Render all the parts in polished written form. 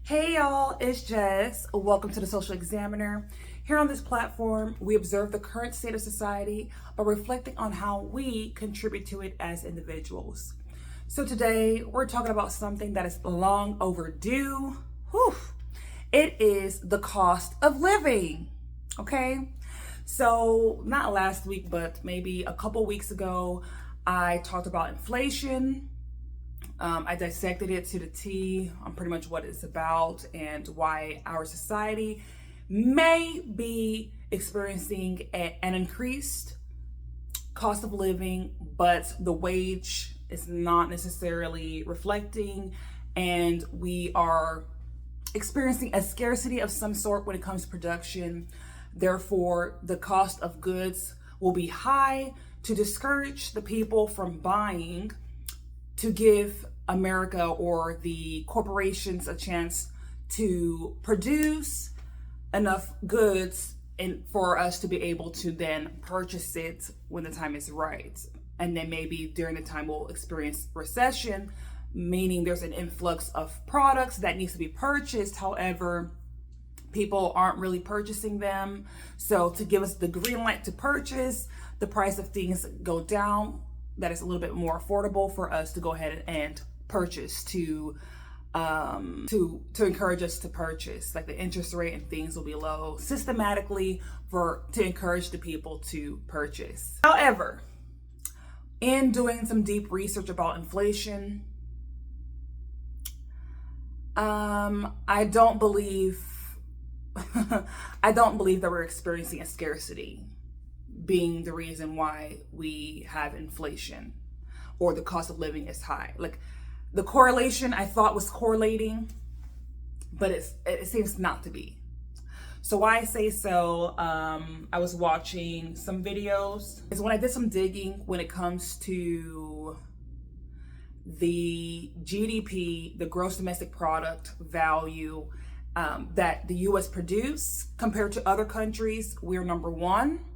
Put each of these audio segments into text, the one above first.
Hey y'all, it's Jess. Welcome to the Social Examiner. Here on this platform, we observe the current state of society by reflecting on how we contribute to it as individuals. So today, we're talking about something that is long overdue. Whew. It is the cost of living, okay? So not last week, but maybe a couple weeks ago, I talked about inflation. I dissected it to the T on pretty much what it's about and why our society may be experiencing an increased cost of living, but the wage is not necessarily reflecting, and we are experiencing a scarcity of some sort when it comes to production. Therefore, the cost of goods will be high to discourage the people from buying, to give America or the corporations a chance to produce enough goods and for us to be able to then purchase it when the time is right. And then maybe during the time we'll experience recession, meaning there's an influx of products that needs to be purchased. However, people aren't really purchasing them. So to give us the green light to purchase, the price of things go down. That is a little bit more affordable for us to go ahead and purchase, to encourage us to purchase. Like the interest rate and things will be low systematically to encourage the people to purchase. However, in doing some deep research about inflation, I don't believe that we're experiencing a scarcity being the reason why we have inflation or the cost of living is high. Like the correlation I thought was correlating, but it seems not to be. So why I say so, I was watching some videos. Is when I did some digging when it comes to the GDP, the gross domestic product value that the US produce compared to other countries, we're number one.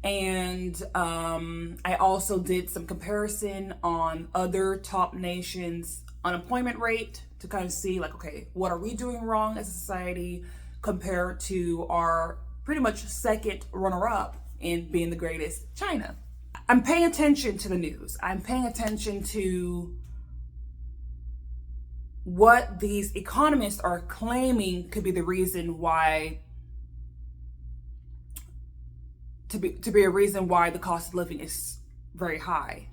And I also did some comparison on other top nations' unemployment rate to kind of see like, okay, what are we doing wrong as a society compared to our pretty much second runner-up in being the greatest, China. I'm paying attention to the news. I'm paying attention to what these economists are claiming could be the reason why to be a reason why the cost of living is very high.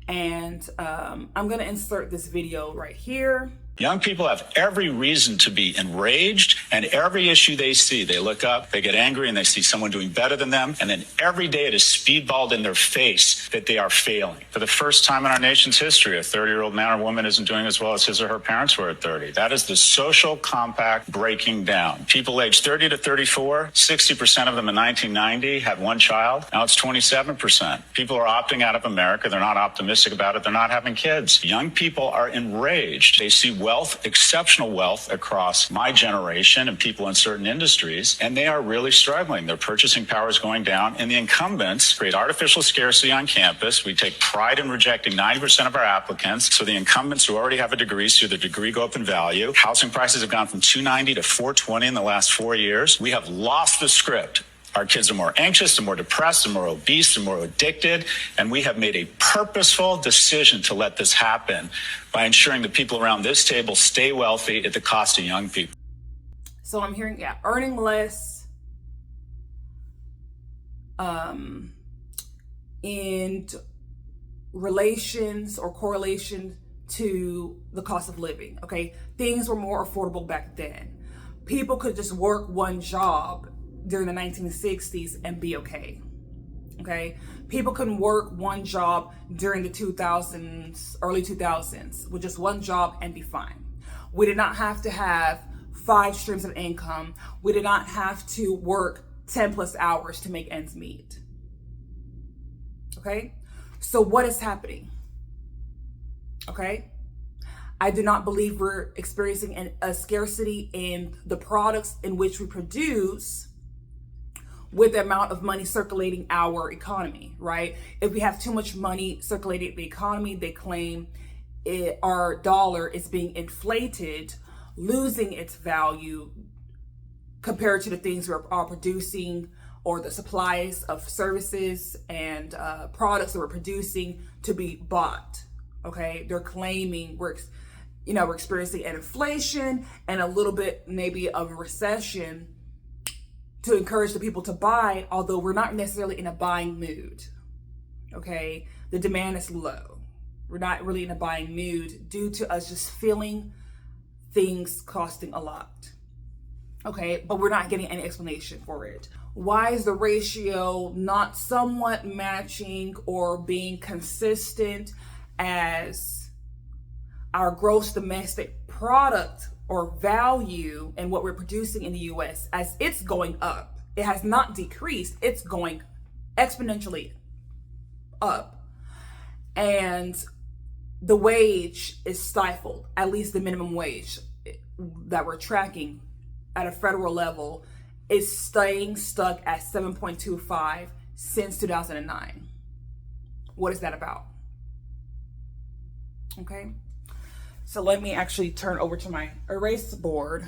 And I'm gonna insert this video right here. Young people have every reason to be enraged, and every issue they see, they look up, they get angry, and they see someone doing better than them. And then every day it is speedballed in their face that they are failing. For the first time in our nation's history, a 30-year-old man or woman isn't doing as well as his or her parents were at 30. That is the social compact breaking down. People aged 30 to 34, 60% of them in 1990 had one child. Now it's 27%. People are opting out of America. They're not optimistic about it. They're not having kids. Young people are enraged. They see wealth, exceptional wealth across my generation and people in certain industries, and they are really struggling. Their purchasing power is going down, and the incumbents create artificial scarcity on campus. We take pride in rejecting 90% of our applicants, so the incumbents who already have a degree see their degree go up in value. Housing prices have gone from $290 to $420 in the last 4 years. We have lost the script. Our kids are more anxious, they're more depressed, they're more obese, they're more addicted, and we have made a purposeful decision to let this happen by ensuring that people around this table stay wealthy at the cost of young people. So I'm hearing, earning less, in relations or correlation to the cost of living, okay? Things were more affordable back then. People could just work one job during the 1960s and be okay. People couldn't work one job during the 2000s, early 2000s, with just one job and be fine. We did not have to have 5 streams of income. We did not have to work 10 plus hours to make ends meet. Okay? So what is happening? Okay? I do not believe we're experiencing a scarcity in the products in which we produce with the amount of money circulating our economy, right? If we have too much money circulating the economy, they claim our dollar is being inflated losing its value compared to the things we're all producing, or the supplies of services and products that we're producing to be bought. Okay, they're claiming we're experiencing an inflation and a little bit maybe of a recession to encourage the people to buy, although we're not necessarily in a buying mood. Okay, the demand is low. We're not really in a buying mood due to us just feeling things costing a lot. Okay, but we're not getting any explanation for it. Why is the ratio not somewhat matching or being consistent as our gross domestic product or value and what we're producing in the US, as it's going up? It has not decreased, it's going exponentially up. And the wage is stifled, at least the minimum wage that we're tracking at a federal level is staying stuck at 7.25 since 2009. What is that about? Okay, so let me actually turn over to my erase board.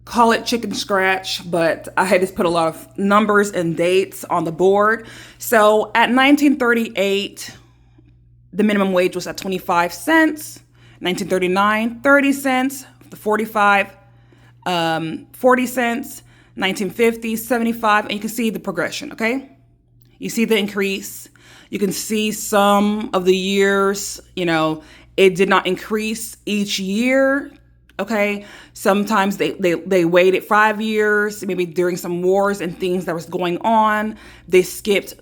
Call it chicken scratch, but I had just put a lot of numbers and dates on the board. So at 1938, the minimum wage was at 25 cents. 1939, 30 cents. The 45, 40 cents. 1950, 75, and you can see the progression, okay? You see the increase. You can see some of the years, it did not increase each year, okay? Sometimes they waited 5 years, maybe during some wars and things that was going on. They skipped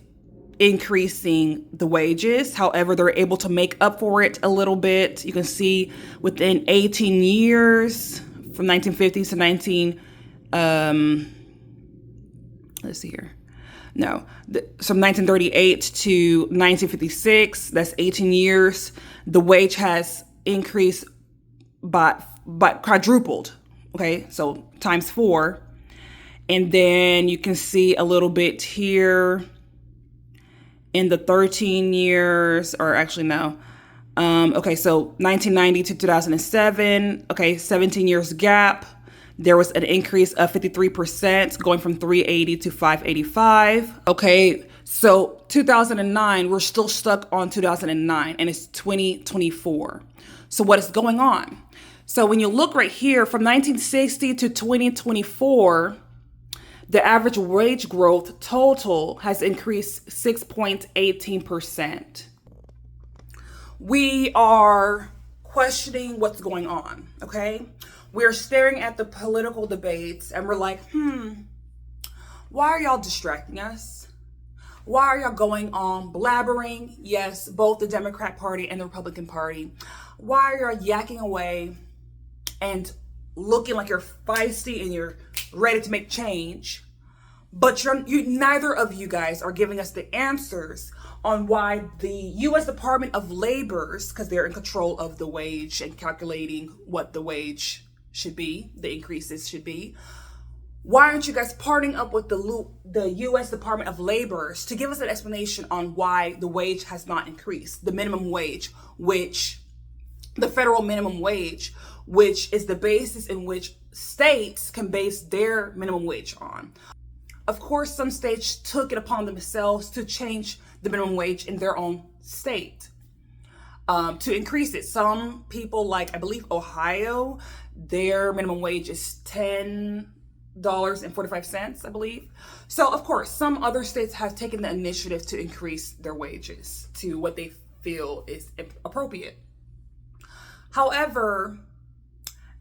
increasing the wages. However, they're able to make up for it a little bit. You can see within 18 years, from 1950s to let's see here. No, from 1938 to 1956, that's 18 years. The wage has increased by quadrupled. Okay, so times 4. And then you can see a little bit here in the 13 years, or actually no. Okay, so 1990 to 2007, okay, 17 years gap. There was an increase of 53%, going from 380 to 585. Okay, so 2009, we're still stuck on 2009, and it's 2024. So what is going on? So when you look right here, from 1960 to 2024, the average wage growth total has increased 6.18%. We are questioning what's going on, okay? We're staring at the political debates and we're like, why are y'all distracting us? Why are y'all going on blabbering? Yes, both the Democrat Party and the Republican Party. Why are y'all yakking away and looking like you're feisty and you're ready to make change, but neither of you guys are giving us the answers on why the U.S. Department of Labor's, because they're in control of the wage and calculating what the wage should be, the increases should be. Why aren't you guys partnering up with the U.S. Department of Labor's to give us an explanation on why the wage has not increased? The minimum wage, the federal minimum wage, which is the basis in which states can base their minimum wage on. Of course, some states took it upon themselves to change the minimum wage in their own state, to increase it. Some people, like I believe Ohio, their minimum wage is $10.45, I believe. So of course, some other states have taken the initiative to increase their wages to what they feel is appropriate. However,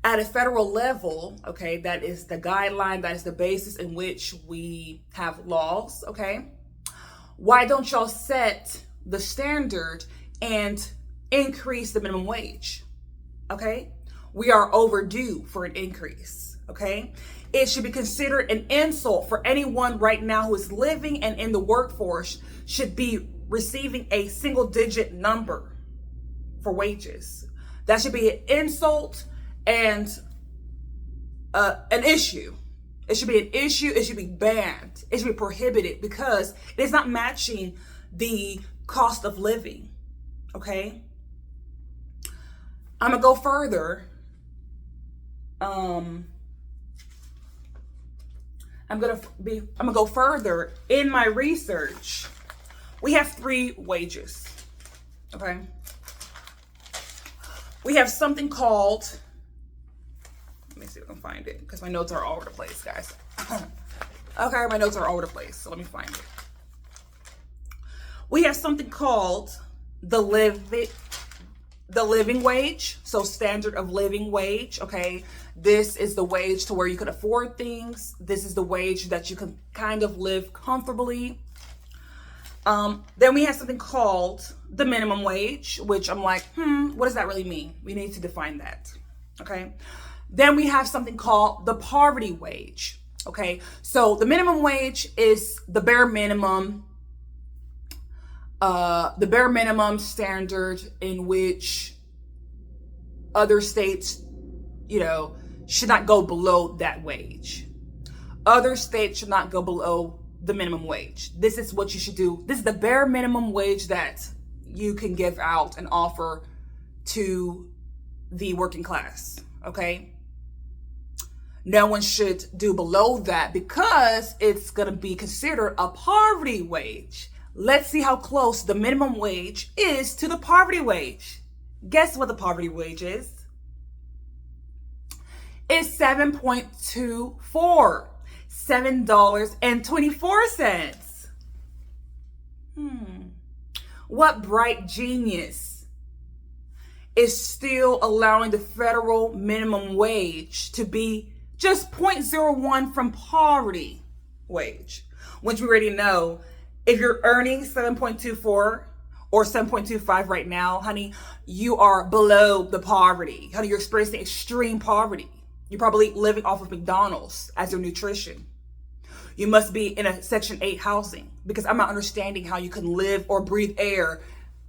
at a federal level, okay, that is the guideline, that is the basis in which we have laws, okay? Why don't y'all set the standard and increase the minimum wage, okay? We are overdue for an increase, okay? It should be considered an insult for anyone right now who is living and in the workforce should be receiving a single-digit number for wages. That should be an insult and an issue. It should be an issue. It should be banned. It should be prohibited because it is not matching the cost of living. Okay. I'm gonna go further. I'm gonna go further in my research. We have 3 wages. Okay. We have something called, let me see if I can find it, because my notes are all over the place, guys. Okay, my notes are all over the place, so let me find it. We have something called the living wage, so standard of living wage, okay? This is the wage to where you can afford things. This is the wage that you can kind of live comfortably. Then we have something called the minimum wage, which I'm like, what does that really mean? We need to define that, okay? Then we have something called the poverty wage, okay? So the minimum wage is the bare minimum standard in which other states, should not go below that wage. Other states should not go below the minimum wage. This is what you should do. This is the bare minimum wage that you can give out and offer to the working class, okay? No one should do below that because it's going to be considered a poverty wage. Let's see how close the minimum wage is to the poverty wage. Guess what the poverty wage is? It's $7.24. $7.24. What bright genius is still allowing the federal minimum wage to be just 0.01 from poverty wage? Which we already know, if you're earning 7.24 or 7.25 right now, honey, you are below the poverty. Honey, you're experiencing extreme poverty. You're probably living off of McDonald's as your nutrition. You must be in a Section 8 housing, because I'm not understanding how you can live or breathe air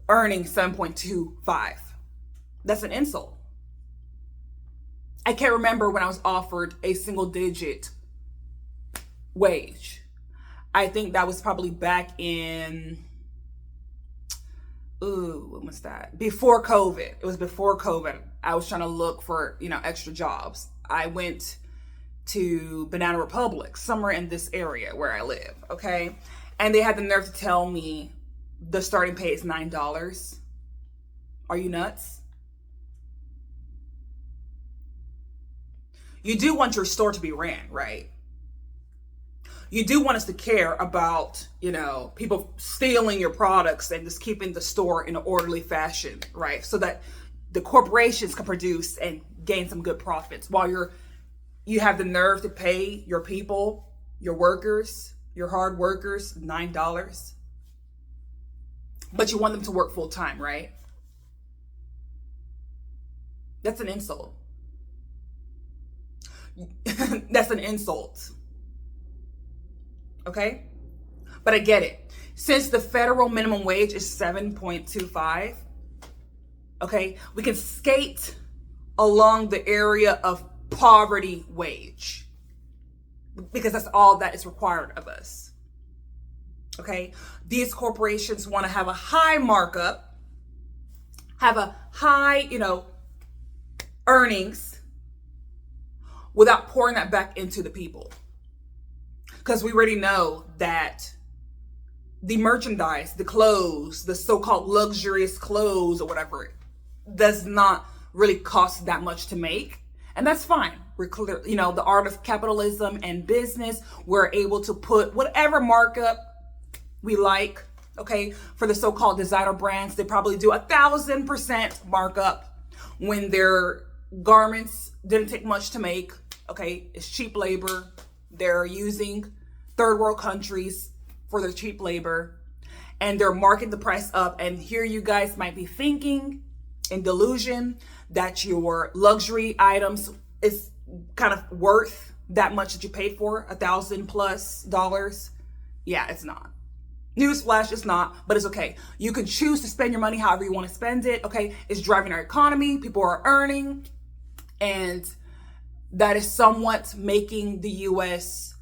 earning 7.25. That's an insult. I can't remember when I was offered a single digit wage. I think that was probably back in, when was that? Before COVID. It was before COVID. I was trying to look for, extra jobs. I went to Banana Republic, somewhere in this area where I live, okay? And they had the nerve to tell me the starting pay is $9. Are you nuts? You do want your store to be ran, right? You do want us to care about, people stealing your products and just keeping the store in an orderly fashion, right? So that the corporations can produce and gain some good profits while you have the nerve to pay your people, your workers, your hard workers, $9. But you want them to work full time, right? That's an insult. That's an insult. Okay? But I get it. Since the federal minimum wage is 7.25, okay, we can skate along the area of poverty wage, because that's all that is required of us. Okay? These corporations want to have a high markup, have a high, earnings, without pouring that back into the people. Because we already know that the merchandise, the clothes, the so-called luxurious clothes or whatever, does not really cost that much to make. And that's fine. We're clear, the art of capitalism and business, we're able to put whatever markup we like, okay? For the so-called designer brands, they probably do 1,000% markup when their garments didn't take much to make, okay? It's cheap labor. They're using third world countries for their cheap labor, and they're marking the price up. And here you guys might be thinking in delusion that your luxury items is kind of worth that much that you paid for, $1,000+ Yeah, it's not. Newsflash, it's not, but it's okay. You can choose to spend your money however you want to spend it, okay? It's driving our economy. People are earning, and that is somewhat making the U.S.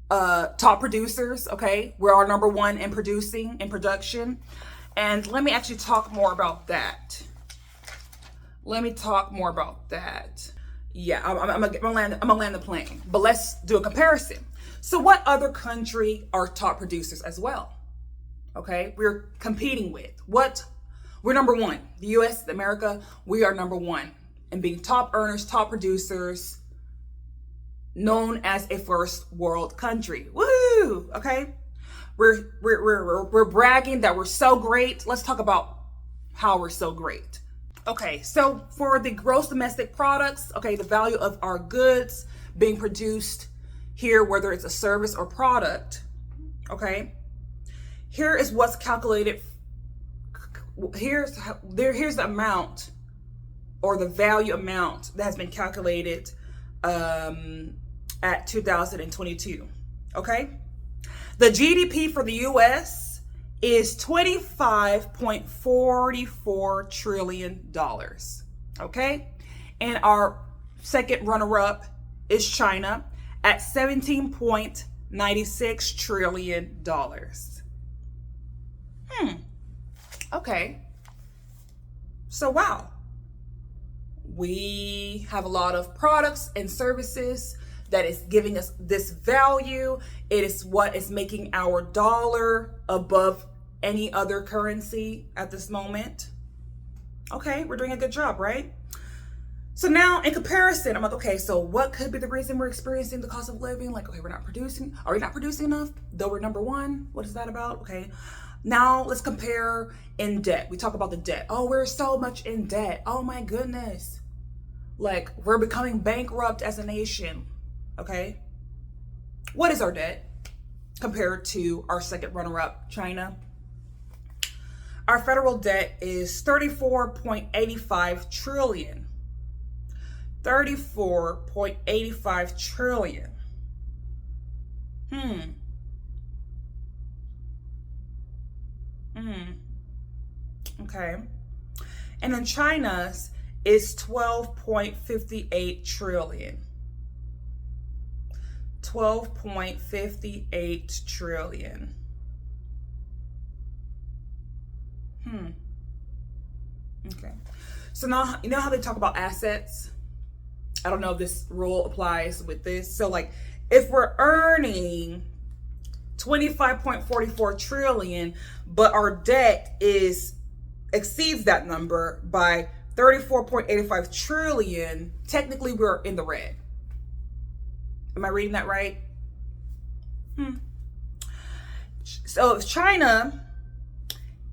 Top producers, okay? We're our number one in producing, in production. And let me actually talk more about that. Let me talk more about that. Yeah, I'm gonna land the plane. But let's do a comparison. So what other country are top producers as well? Okay, we're competing with. We're number one. The US, America, we are number one in being top earners, top producers, known as a first world country. Woo! Okay. We're bragging that we're so great. Let's talk about how we're so great. Okay, so for the gross domestic products, okay, the value of our goods being produced here, whether it's a service or product, okay, here is what's calculated. Here's the amount or the value amount that has been calculated at 2022, okay? The GDP for the US is $25.44 trillion, okay? And our second runner-up is China at $17.96 trillion. Okay. So wow. We have a lot of products and services that is giving us this value. It is what is making our dollar above any other currency at this moment. Okay, we're doing a good job, right? So now in comparison, I'm like, okay, so what could be the reason we're experiencing the cost of living? Like, okay, are we not producing enough? Though we're number one, what is that about? Okay, now let's compare in debt. We talk about the debt. Oh, we're so much in debt. Oh my goodness. Like, we're becoming bankrupt as a nation, okay? What is our debt compared to our second runner-up, China? Our federal debt is 34.85 trillion. 34.85 trillion. Okay. And then China's is 12.58 trillion. 12.58 trillion. Okay. So now, you know how they talk about assets? I don't know if this rule applies with this. So like, if we're earning 25.44 trillion, but our debt exceeds that number by 34.85 trillion, technically we're in the red. Am I reading that right? So if China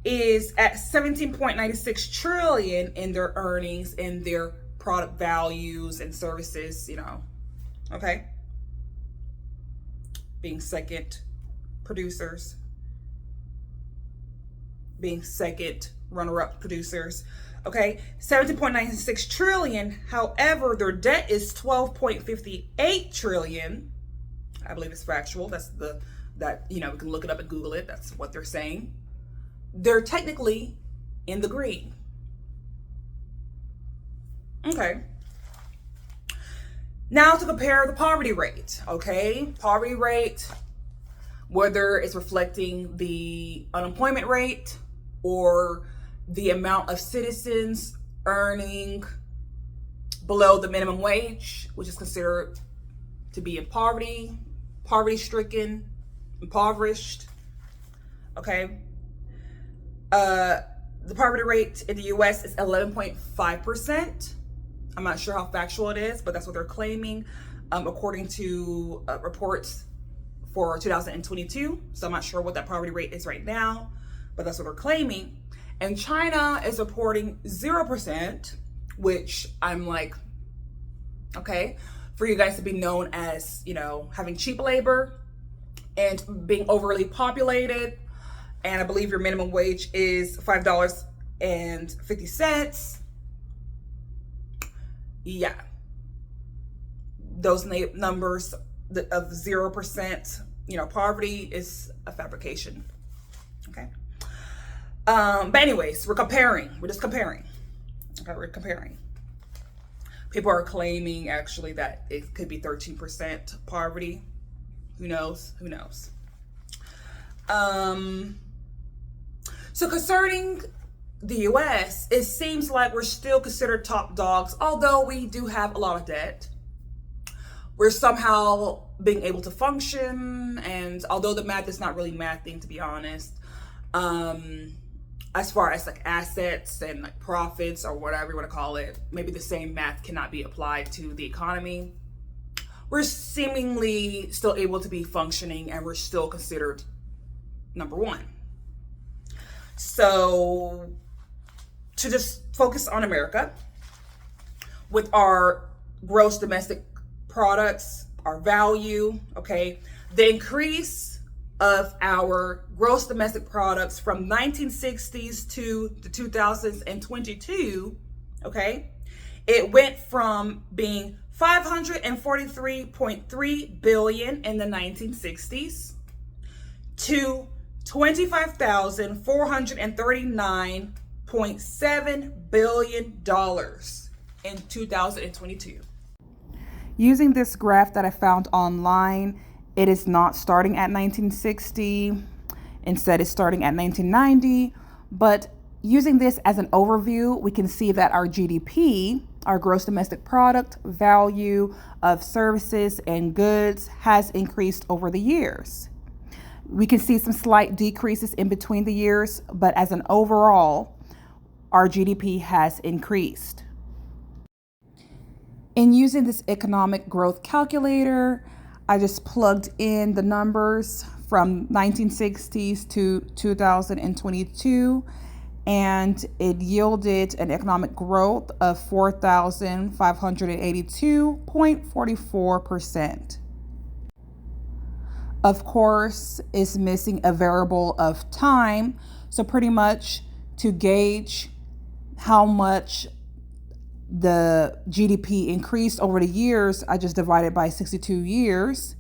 is at 17.96 trillion in their earnings and their product values and services, okay, being second producers, being second runner-up producers, okay, 17.96 trillion. However, their debt is 12.58 trillion. I believe it's factual. That's we can look it up and Google it. That's what they're saying. They're technically in the green. Okay. Now to compare the poverty rate, okay? Poverty rate, whether it's reflecting the unemployment rate or the amount of citizens earning below the minimum wage, which is considered to be in poverty-stricken, impoverished, okay? The poverty rate in the US is 11.5%. I'm not sure how factual it is, but that's what they're claiming, according to reports for 2022. So I'm not sure what that poverty rate is right now, but that's what they're claiming. And China is reporting 0%, which I'm like, okay, for you guys to be known as, having cheap labor and being overly populated. And I believe your minimum wage is $5.50. Yeah. Those numbers of 0%, poverty is a fabrication. Okay. But anyways, we're just comparing. Okay, we're comparing. People are claiming actually that it could be 13% poverty. Who knows? So concerning the US, it seems like we're still considered top dogs, although we do have a lot of debt. We're somehow being able to function, and although the math is not really mathing, to be honest, as far as like assets and like profits or whatever you want to call it, maybe the same math cannot be applied to the economy. We're seemingly still able to be functioning, and we're still considered number one. So to just focus on America, with our gross domestic products, our value, okay, the increase of our gross domestic products from 1960s to the 2022, okay, it went from being 543.3 billion in the 1960s to 25,439.7 billion dollars in 2022. Using this graph that I found online, it is not starting at 1960. Instead, it's starting at 1990. But using this as an overview, we can see that our GDP, our gross domestic product, value of services and goods, has increased over the years. We can see some slight decreases in between the years, but as an overall, our GDP has increased. In using this economic growth calculator, I just plugged in the numbers from 1960s to 2022, and it yielded an economic growth of 4,582.44%. Of course, it's missing a variable of time, so pretty much to gauge how much the GDP increased over the years, I just divided by 62 years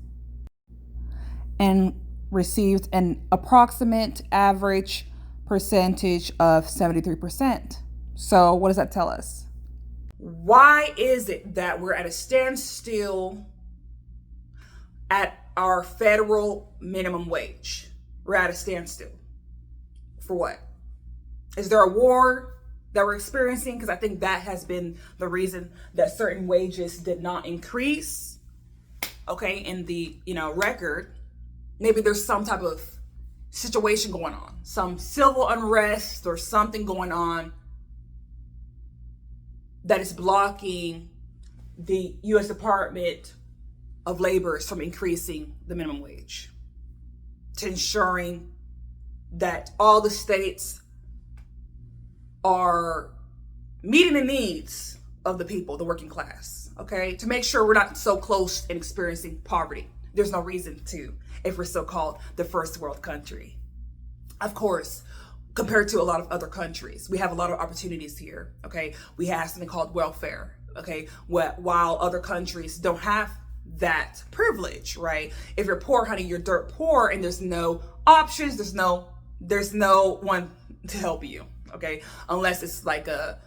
and received an approximate average percentage of 73%. So what does that tell us? Why is it that we're at a standstill at our federal minimum wage? We're at a standstill. For what? Is there a war that we're experiencing? Because I think that has been the reason that certain wages did not increase, okay, in the record. Maybe there's some type of situation going on, some civil unrest or something going on that is blocking the U.S. Department of Labor from increasing the minimum wage, to ensuring that all the states are meeting the needs of the people, the working class, okay? To make sure we're not so close and experiencing poverty. There's no reason to, if we're so-called the first world country. Of course, compared to a lot of other countries, we have a lot of opportunities here, okay? We have something called welfare, okay? While other countries don't have that privilege, right? If you're poor, honey, you're dirt poor, and there's no options, there's no one to help you. Okay, unless it's like a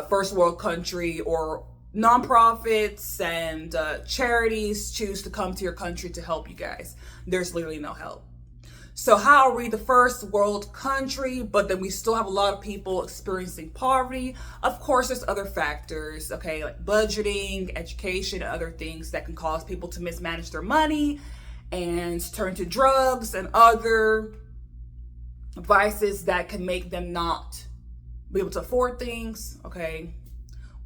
first world country, or nonprofits and charities choose to come to your country to help you guys. There's literally no help. So how are we the first world country, but then we still have a lot of people experiencing poverty? Of course, there's other factors, okay, like budgeting, education, and other things that can cause people to mismanage their money and turn to drugs and other vices that can make them not be able to afford things, okay,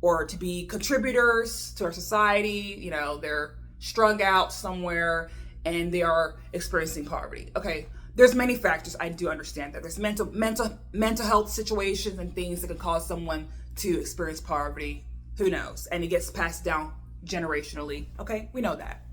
or to be contributors to our society. They're strung out somewhere and they are experiencing poverty. Okay, there's many factors. I do understand that there's mental health situations and things that can cause someone to experience poverty. Who knows? And it gets passed down generationally. Okay, we know that.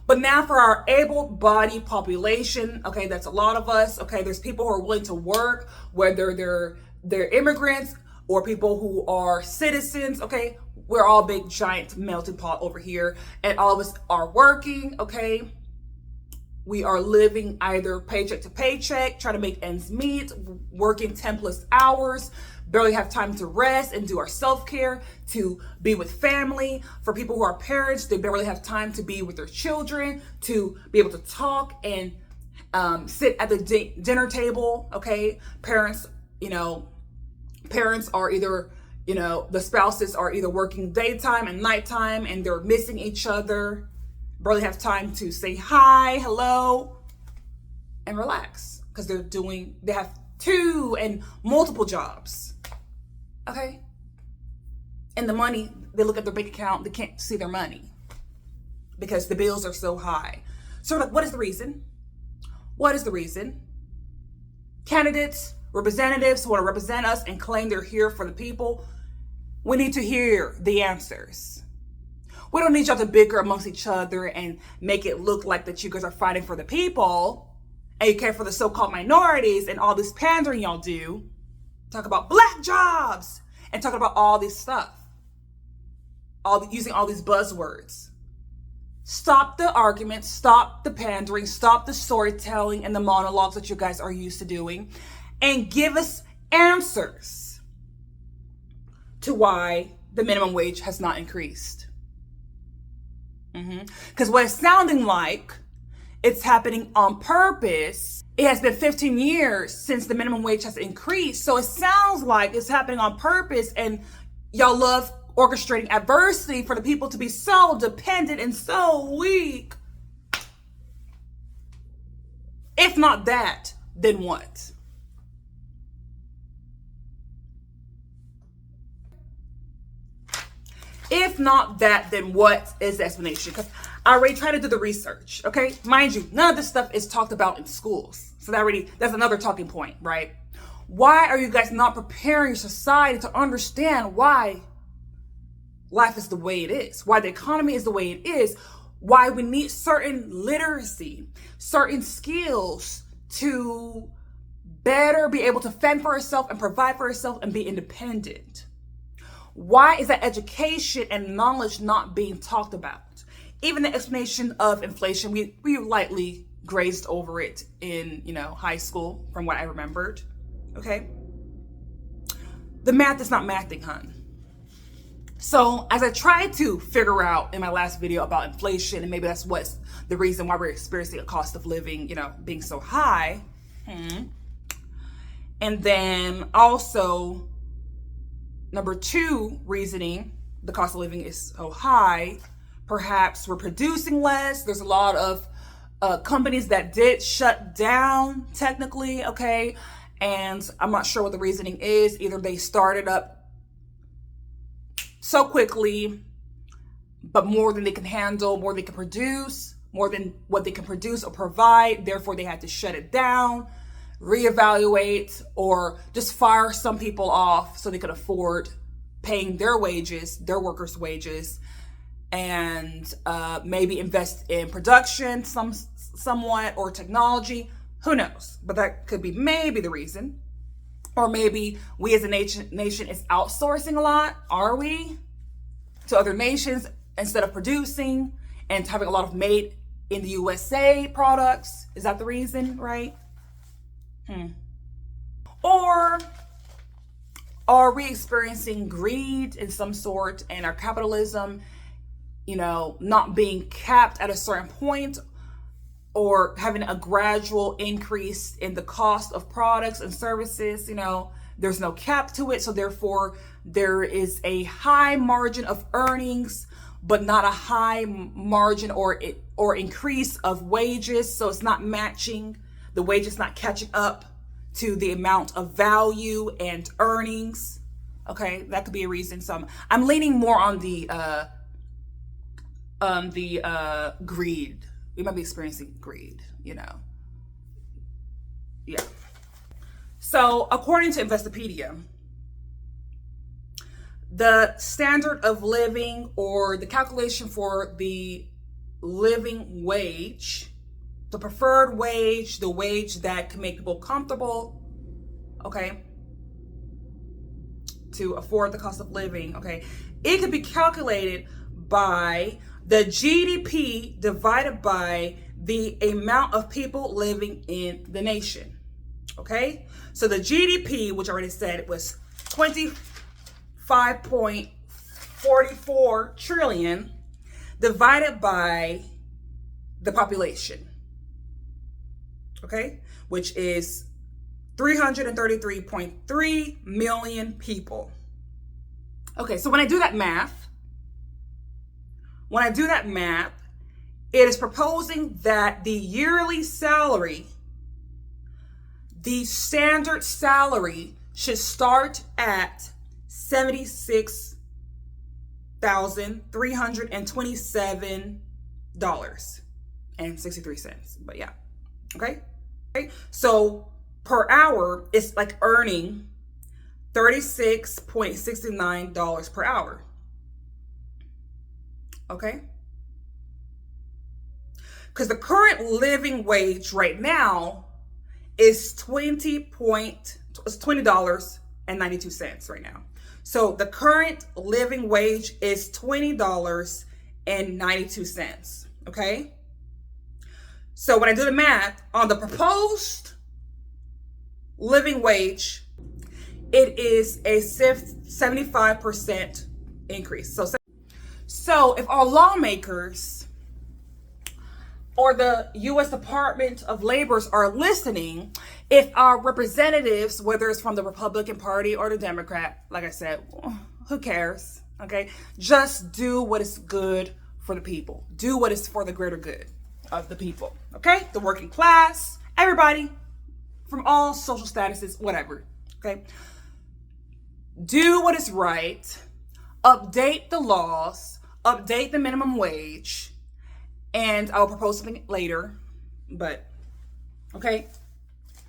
But now for our able-bodied population, okay, that's a lot of us. Okay, there's people who are willing to work, whether they're immigrants or people who are citizens. Okay, we're all big giant melting pot over here, and all of us are working. Okay, we are living either paycheck to paycheck, trying to make ends meet, working 10+ hours, barely have time to rest and do our self-care, to be with family. For people who are parents, they barely have time to be with their children, to be able to talk and sit at the dinner table. Okay, parents parents are either, the spouses are either working daytime and nighttime, and they're missing each other, barely have time to say hi, hello, and relax, because they have 2 and multiple jobs. Okay? And the money, they look at their bank account, they can't see their money because the bills are so high. So like, what is the reason? What is the reason? Candidates, representatives who want to represent us and claim they're here for the people, we need to hear the answers. We don't need y'all to bicker amongst each other and make it look like that you guys are fighting for the people and you care for the so-called minorities and all this pandering y'all do. Talk about black jobs and talking about all this stuff. Using all these buzzwords. Stop the arguments, stop the pandering, stop the storytelling and the monologues that you guys are used to doing, and give us answers to why the minimum wage has not increased. Because what it's sounding like, it's happening on purpose. It has been 15 years since the minimum wage has increased. So it sounds like it's happening on purpose, and y'all love orchestrating adversity for the people to be so dependent and so weak. If not that, then what? If not that, then what is the explanation? Because I already tried to do the research, okay? Mind you, none of this stuff is talked about in schools. So that's another talking point, right? Why are you guys not preparing society to understand why life is the way it is, why the economy is the way it is, why we need certain literacy, certain skills to better be able to fend for ourselves and provide for ourselves and be independent? Why is that education and knowledge not being talked about? Even the explanation of inflation, we lightly grazed over it in, high school from what I remembered, okay? The math is not mathing, hun. So as I tried to figure out in my last video about inflation, and maybe that's what's the reason why we're experiencing a cost of living, being so high. And then also, number 2 reasoning, the cost of living is so high. Perhaps we're producing less. There's a lot of companies that did shut down technically, okay? And I'm not sure what the reasoning is. Either they started up so quickly, but more than they can handle, more they can produce, more than what they can produce or provide. Therefore, they had to shut it down, reevaluate, or just fire some people off so they could afford paying their wages, their workers' wages, and maybe invest in production somewhat or technology. Who knows? But that could be maybe the reason. Or maybe we as a nation is outsourcing a lot. Are we? To other nations instead of producing and having a lot of made in the USA products. Is that the reason, right? Or are we experiencing greed in some sort and our capitalism, not being capped at a certain point, or having a gradual increase in the cost of products and services? There's no cap to it. So therefore there is a high margin of earnings, but not a high margin or increase of wages. So it's not matching, the wages not catching up to the amount of value and earnings. Okay, that could be a reason. So I'm leaning more on the greed. We might be experiencing greed, Yeah. So according to Investopedia, the standard of living, or the calculation for the living wage, the preferred wage, the wage that can make people comfortable, okay, to afford the cost of living, okay, it could be calculated by the GDP divided by the amount of people living in the nation, okay? So the GDP, which I already said, was 25.44 trillion divided by the population, okay? Which is 333.3 million people. Okay, so when I do that math, it is proposing that the yearly salary, the standard salary, should start at $76,327.63. But yeah, okay? So per hour, it's like earning $36.69 per hour. Okay? Because the current living wage right now is $20.92 right now. So the current living wage is $20.92. Okay? So when I do the math on the proposed living wage, it is a 75% increase. So if our lawmakers or the U.S. Department of Labor are listening, if our representatives, whether it's from the Republican Party or the Democrat, like I said, who cares? Okay, just do what is good for the people. Do what is for the greater good of the people. Okay, the working class, everybody from all social statuses, whatever. Okay, do what is right. Update the laws. Update the minimum wage. And I'll propose something later, but okay.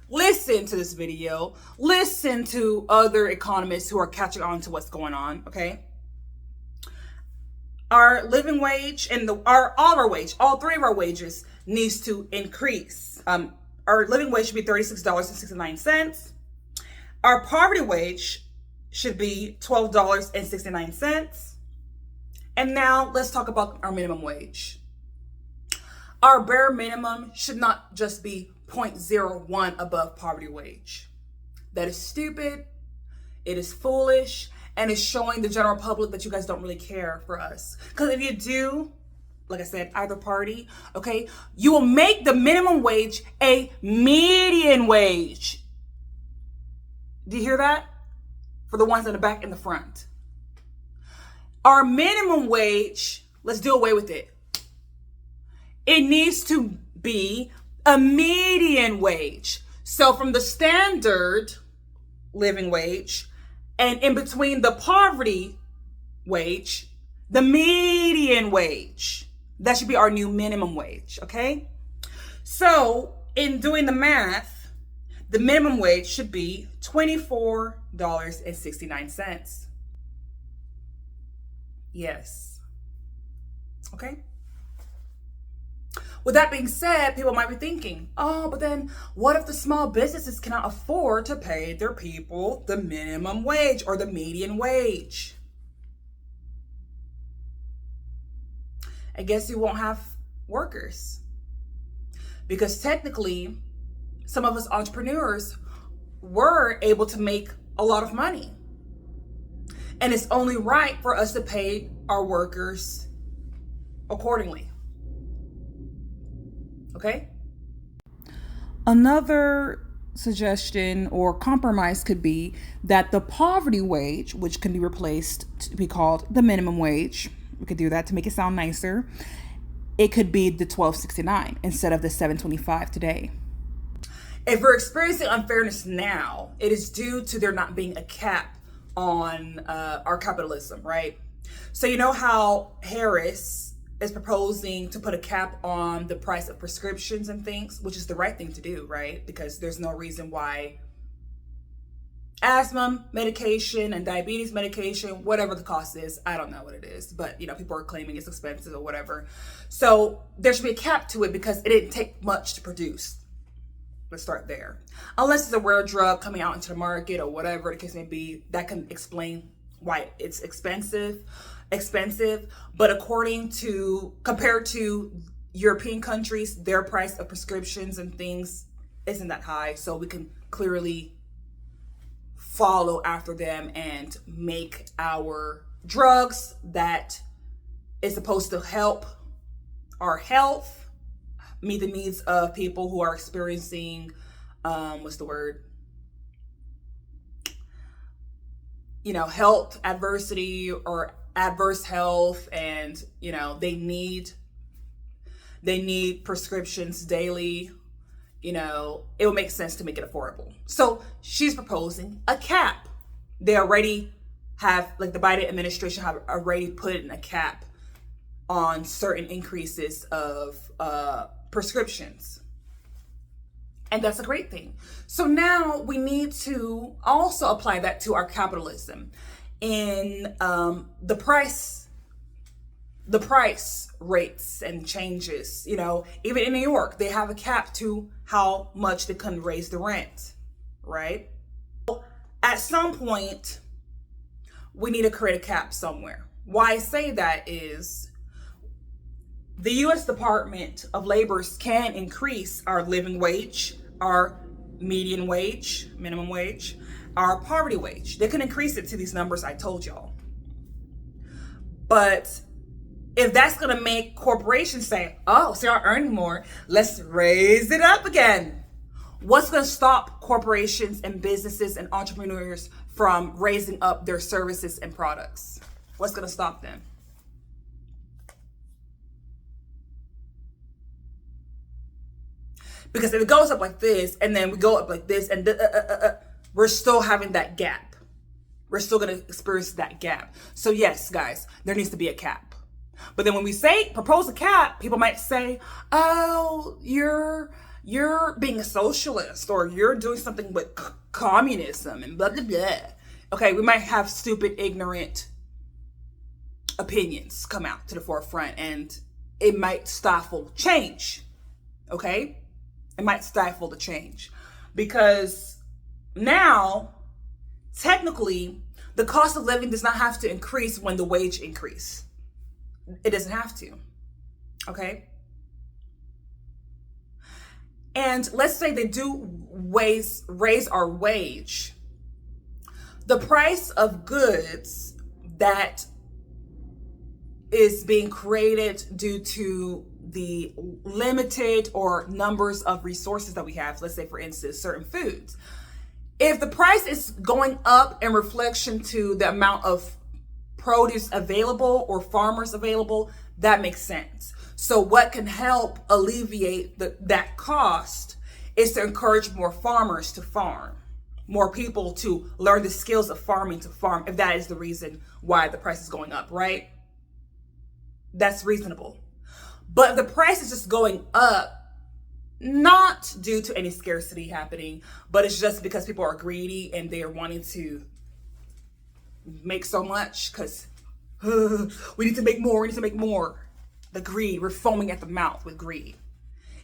Listen to this video. Listen to other economists who are catching on to what's going on, okay? Our living wage and all three of our wages needs to increase. Our living wage should be $36.69. Our poverty wage should be $12.69. And now let's talk about our minimum wage. Our bare minimum should not just be 0.01 above poverty wage. That is stupid. It is foolish. And it's showing the general public that you guys don't really care for us. Because if you do, like I said, either party, okay, you will make the minimum wage a median wage. Do you hear that? For the ones in the back and the front. Our minimum wage, let's do away with it. It needs to be a median wage. So from the standard living wage and in between the poverty wage, the median wage, that should be our new minimum wage, okay? So in doing the math, the minimum wage should be $24.69. Yes. Okay? With that being said, people might be thinking, oh, but then what if the small businesses cannot afford to pay their people the minimum wage or the median wage? I guess you won't have workers. Because technically, some of us entrepreneurs were able to make a lot of money. And it's only right for us to pay our workers accordingly. Okay? Another suggestion or compromise could be that the poverty wage, which can be replaced to be called the minimum wage, we could do that to make it sound nicer. It could be the $12.69 instead of the $7.25 today. If we're experiencing unfairness now, it is due to there not being a cap on our capitalism, right? So you know how Harris is proposing to put a cap on the price of prescriptions and things, which is the right thing to do, right? Because there's no reason why asthma medication and diabetes medication, whatever the cost is, I don't know what it is, but you know, people are claiming it's expensive or whatever. So there should be a cap to it because it didn't take much to produce. Let's start there. Unless it's a rare drug coming out into the market or whatever the case may be, that can explain why it's expensive. But compared to European countries, their price of prescriptions and things isn't that high. So we can clearly follow after them and make our drugs that is supposed to help our health, meet the needs of people who are experiencing, health adversity or adverse health, and they need prescriptions daily, it would make sense to make it affordable. So she's proposing a cap. They already have, like, the Biden administration have already put in a cap on certain increases of prescriptions. And that's a great thing. So now we need to also apply that to our capitalism in the price rates and changes. Even in New York, they have a cap to how much they can raise the rent, right? At some point, we need to create a cap somewhere. Why I say that is the U.S. Department of Labor can increase our living wage, our median wage, minimum wage, our poverty wage. They can increase it to these numbers I told y'all. But if that's going to make corporations say, oh, so y'all earning more, let's raise it up again. What's going to stop corporations and businesses and entrepreneurs from raising up their services and products? What's going to stop them? Because if it goes up like this, and then we go up like this, and we're still having that gap. We're still going to experience that gap. So yes, guys, there needs to be a cap. But then when we say propose a cap, people might say, oh, you're being a socialist, or you're doing something with communism and blah, blah, blah. Okay, we might have stupid, ignorant opinions come out to the forefront, and it might stifle change. Okay? It might stifle the change, because now, technically, the cost of living does not have to increase when the wage increase. It doesn't have to. Okay? And let's say they do raise our wage. The price of goods that is being created due to the limited or numbers of resources that we have, let's say, for instance, certain foods. If the price is going up in reflection to the amount of produce available or farmers available, that makes sense. So what can help alleviate that cost is to encourage more farmers to farm, more people to learn the skills of farming to farm, if that is the reason why the price is going up, right? That's reasonable. But the price is just going up, not due to any scarcity happening, but it's just because people are greedy and they are wanting to make so much because we need to make more, The greed, we're foaming at the mouth with greed.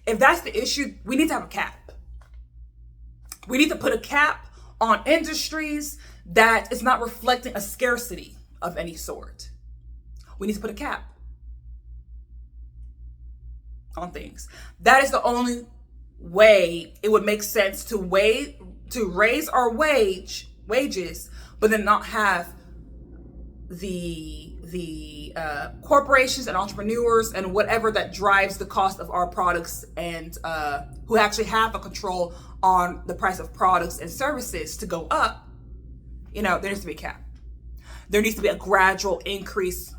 If that's the issue, we need to have a cap. We need to put a cap on industries that is not reflecting a scarcity of any sort. We need to put a cap on things. That is the only way it would make sense to raise our wages, but then not have the corporations and entrepreneurs and whatever that drives the cost of our products and who actually have a control on the price of products and services to go up. There needs to be a cap. There needs to be a gradual increase.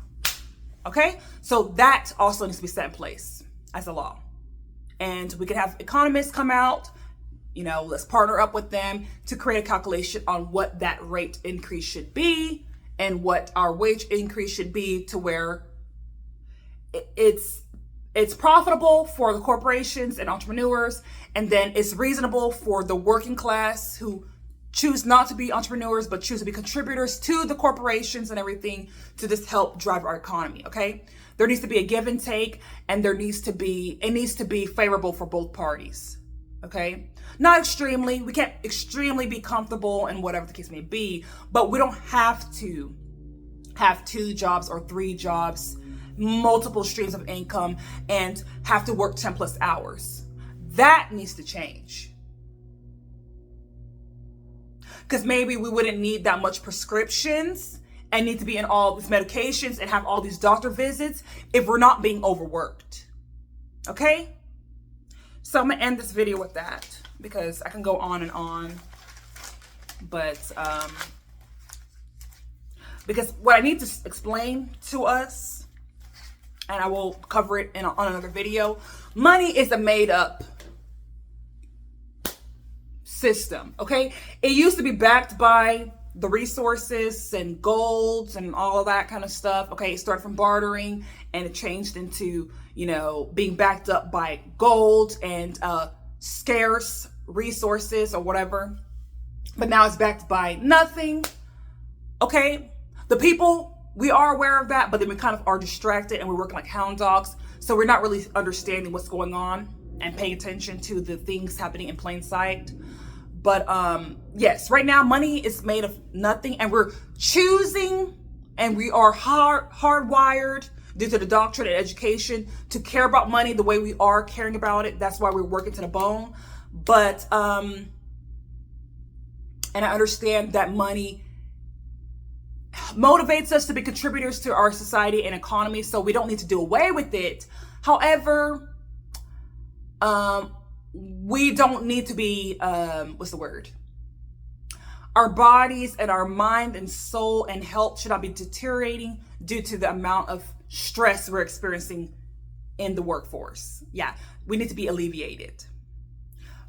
Okay, so that also needs to be set in place as a law. And we could have economists come out, let's partner up with them to create a calculation on what that rate increase should be and what our wage increase should be, to where it's profitable for the corporations and entrepreneurs, and then it's reasonable for the working class who choose not to be entrepreneurs but choose to be contributors to the corporations and everything, to just help drive our economy. Okay, there needs to be a give and take, and it needs to be favorable for both parties. Okay, not extremely. We can't extremely be comfortable and whatever the case may be, but we don't have to have 2 jobs or 3 jobs, multiple streams of income, and have to work 10+ hours. That needs to change. Because maybe we wouldn't need that much prescriptions and need to be in all these medications and have all these doctor visits if we're not being overworked. Okay? So I'm gonna end this video with that, because I can go on and on, but because what I need to explain to us, and I will cover it on another video, money is a made up system, okay? It used to be backed by the resources and golds and all of that kind of stuff, okay? It started from bartering and it changed into, you know, being backed up by gold and scarce resources or whatever. But now it's backed by nothing, okay? The people, we are aware of that, but then we kind of are distracted and we're working like hound dogs. So we're not really understanding what's going on and paying attention to the things happening in plain sight. But yes, right now money is made of nothing, and we're choosing, and we are hardwired due to the doctrine and education to care about money the way we are caring about it. That's why we're working to the bone. But and I understand that money motivates us to be contributors to our society and economy, so we don't need to do away with it. However, we don't need to be, what's the word? Our bodies and our mind and soul and health should not be deteriorating due to the amount of stress we're experiencing in the workforce. Yeah, we need to be alleviated.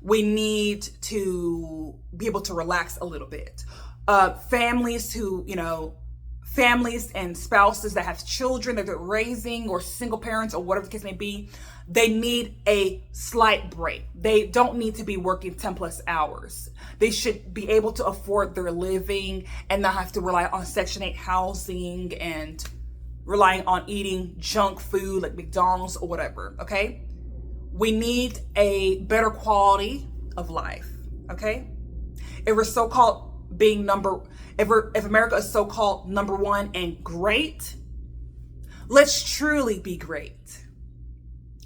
We need to be able to relax a little bit. Families who, you know, families and spouses that have children that they're raising, or single parents, or whatever the case may be, they need a slight break. They don't need to be working 10+ hours. They should be able to afford their living and not have to rely on Section 8 housing and relying on eating junk food like McDonald's or whatever, okay? We need a better quality of life, okay? If we're so-called being if America is so-called number one and great, let's truly be great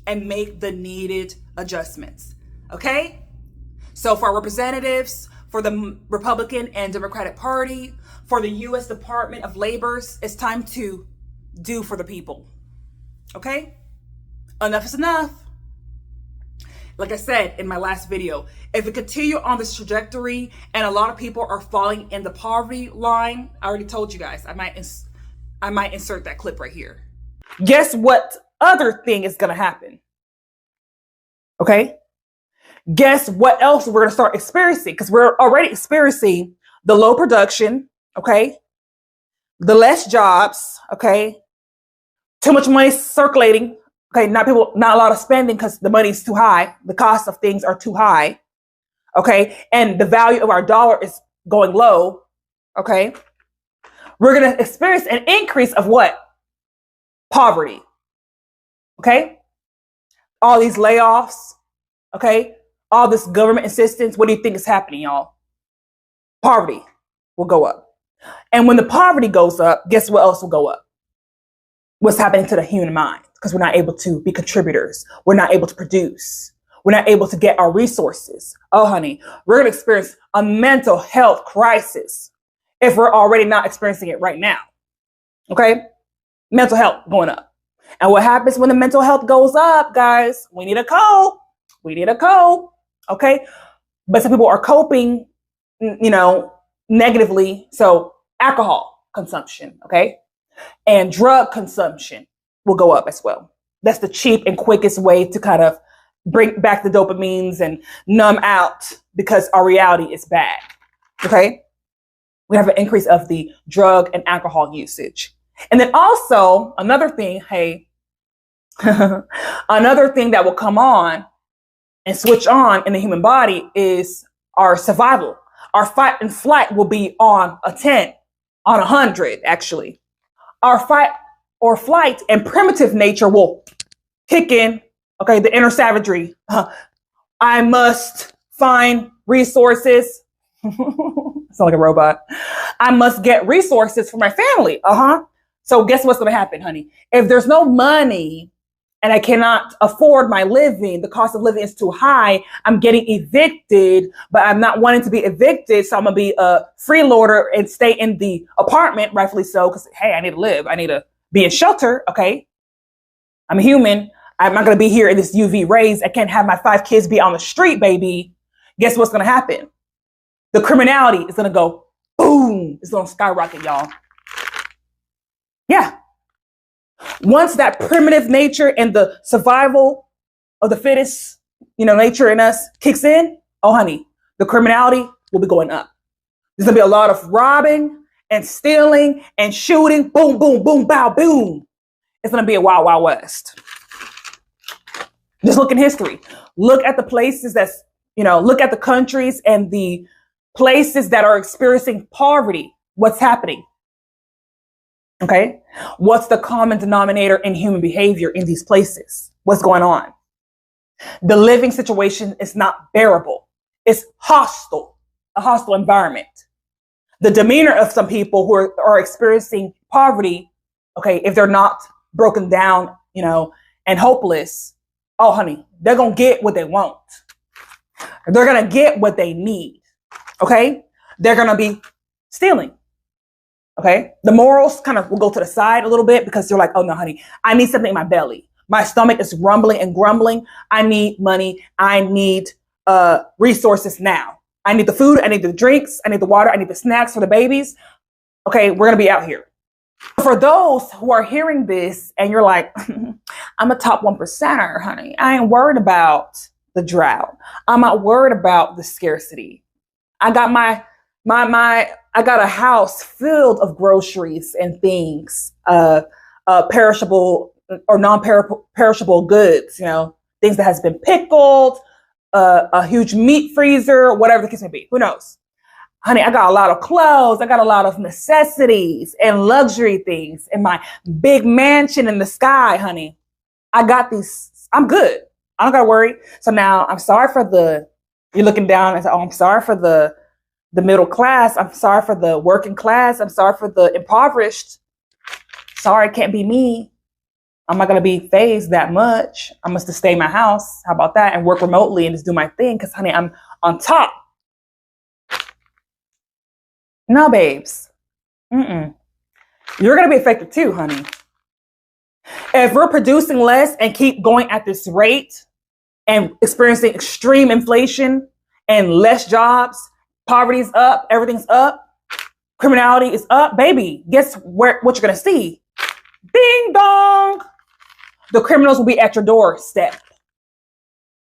and make the needed adjustments, okay? So for our representatives, for the Republican and Democratic Party, for the U.S. Department of Labor, it's time to do for the people, okay? Enough is enough. Like I said in my last video, if we continue on this trajectory and a lot of people are falling in the poverty line, I already told you guys, I might insert that clip right here. Guess what other thing is going to happen? Okay? Guess what else we're going to start experiencing? Because we're already experiencing the low production, okay? The less jobs, okay? Too much money circulating. Okay, not a lot of spending because the money's too high. The cost of things are too high. Okay, and the value of our dollar is going low. Okay, we're going to experience an increase of what? Poverty. Okay, all these layoffs. Okay, all this government assistance. What do you think is happening, y'all? Poverty will go up. And when the poverty goes up, guess what else will go up? What's happening to the human mind? Because we're not able to be contributors. We're not able to produce. We're not able to get our resources. Oh, honey, we're going to experience a mental health crisis if we're already not experiencing it right now. Okay? Mental health going up. And what happens when the mental health goes up, guys? We need a code. We need a code. Okay? But some people are coping, you know, negatively. So alcohol consumption, okay? And drug consumption will go up as well. That's the cheap and quickest way to kind of bring back the dopamines and numb out because our reality is bad. Okay? We have an increase of the drug and alcohol usage. And then also another thing, hey, another thing that will come on and switch on in the human body is our survival. Our fight and flight will be on a 10, on 100, actually. Our fight or flight and primitive nature will kick in. Okay, the inner savagery. I must find resources. Sound like a robot. I must get resources for my family. So guess what's going to happen, honey? If there's no money and I cannot afford my living, the cost of living is too high, I'm getting evicted, but I'm not wanting to be evicted. So I'm going to be a freeloader and stay in the apartment, rightfully so, because, hey, I need to live. I need to be in shelter, okay? I'm a human. I'm not going to be here in this UV rays. I can't have my 5 kids be on the street, baby. Guess what's going to happen? The criminality is going to go boom. It's going to skyrocket, y'all. Once that primitive nature and the survival of the fittest, nature in us kicks in, oh honey, the criminality will be going up. There's gonna be a lot of robbing and stealing and shooting. Boom, boom, boom, bow, boom. It's gonna be a wild, wild west. Just look in history. Look at the places look at the countries and the places that are experiencing poverty. What's happening? Okay. What's the common denominator in human behavior in these places? What's going on? The living situation is not bearable. It's hostile, a hostile environment. The demeanor of some people who are experiencing poverty, okay, if they're not broken down, and hopeless, oh honey, they're going to get what they want. They're going to get what they need. Okay. They're going to be stealing. Okay. The morals kind of will go to the side a little bit because they're like, oh no, honey, I need something in my belly. My stomach is rumbling and grumbling. I need money. I need resources now. I need the food. I need the drinks. I need the water. I need the snacks for the babies. Okay. We're going to be out here. For those who are hearing this and you're like, I'm a top 1%er, honey. I ain't worried about the drought. I'm not worried about the scarcity. I got I got a house filled of groceries and things, perishable or non-perishable goods, things that has been pickled, a huge meat freezer, whatever the case may be. Who knows? Honey, I got a lot of clothes. I got a lot of necessities and luxury things in my big mansion in the sky, honey. I got these. I'm good. I don't got to worry. So now I'm sorry for you're looking down and say, oh, I'm sorry for the middle class. I'm sorry for the working class. I'm sorry for the impoverished. Sorry, it can't be me. I'm not going to be phased that much. I must stay in my house. How about that? And work remotely and just do my thing. Because, honey, I'm on top. No, babes. You're going to be affected too, honey. If we're producing less and keep going at this rate and experiencing extreme inflation and less jobs, poverty's up, everything's up, criminality is up, baby, guess what you're going to see? Ding dong. The criminals will be at your doorstep.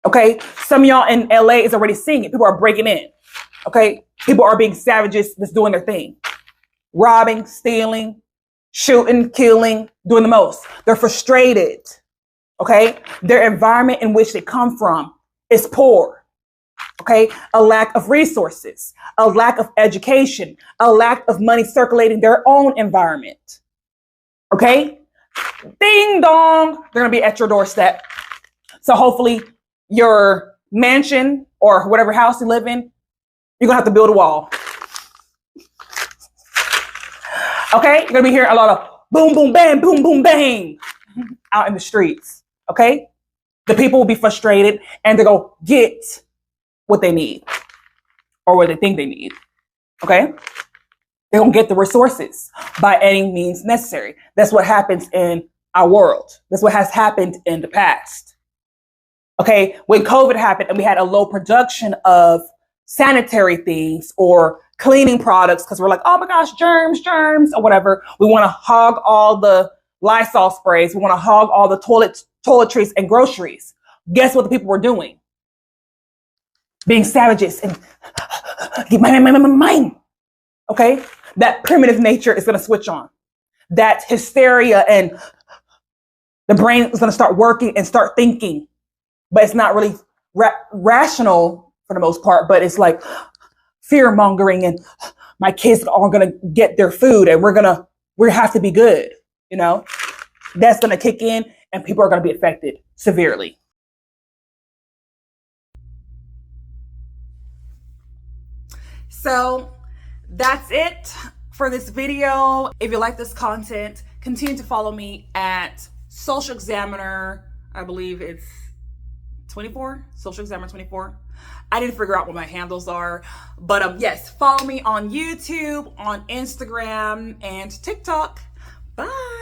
Okay. Some of y'all in LA is already seeing it. People are breaking in. Okay. People are being savages that's doing their thing. Robbing, stealing, shooting, killing, doing the most. They're frustrated. Okay. Their environment in which they come from is poor. Okay. A lack of resources, a lack of education, a lack of money circulating their own environment. Okay. Ding dong. They're going to be at your doorstep. So hopefully your mansion or whatever house you live in, you're going to have to build a wall. Okay. You're going to be hearing a lot of boom, boom, bang, boom, boom, bang out in the streets. Okay. The people will be frustrated and they go get what they need or what they think they need. Okay. They're going to get the resources by any means necessary. That's what happens in our world. That's what has happened in the past. Okay. When COVID happened and we had a low production of sanitary things or cleaning products because we're like, oh my gosh, germs, or whatever. We want to hog all the Lysol sprays. We want to hog all the toiletries and groceries. Guess what the people were doing? Being savages and get mine. Okay. That primitive nature is going to switch on. That hysteria and the brain is going to start working and start thinking, but it's not really rational for the most part, but it's like fear mongering and my kids are going to get their food and we have to be good. That's going to kick in and people are going to be affected severely. So that's it for this video. If you like this content, continue to follow me at Social Examiner. I believe it's 24, Social Examiner 24. I need to figure out what my handles are, but yes, follow me on YouTube, on Instagram, and TikTok. Bye.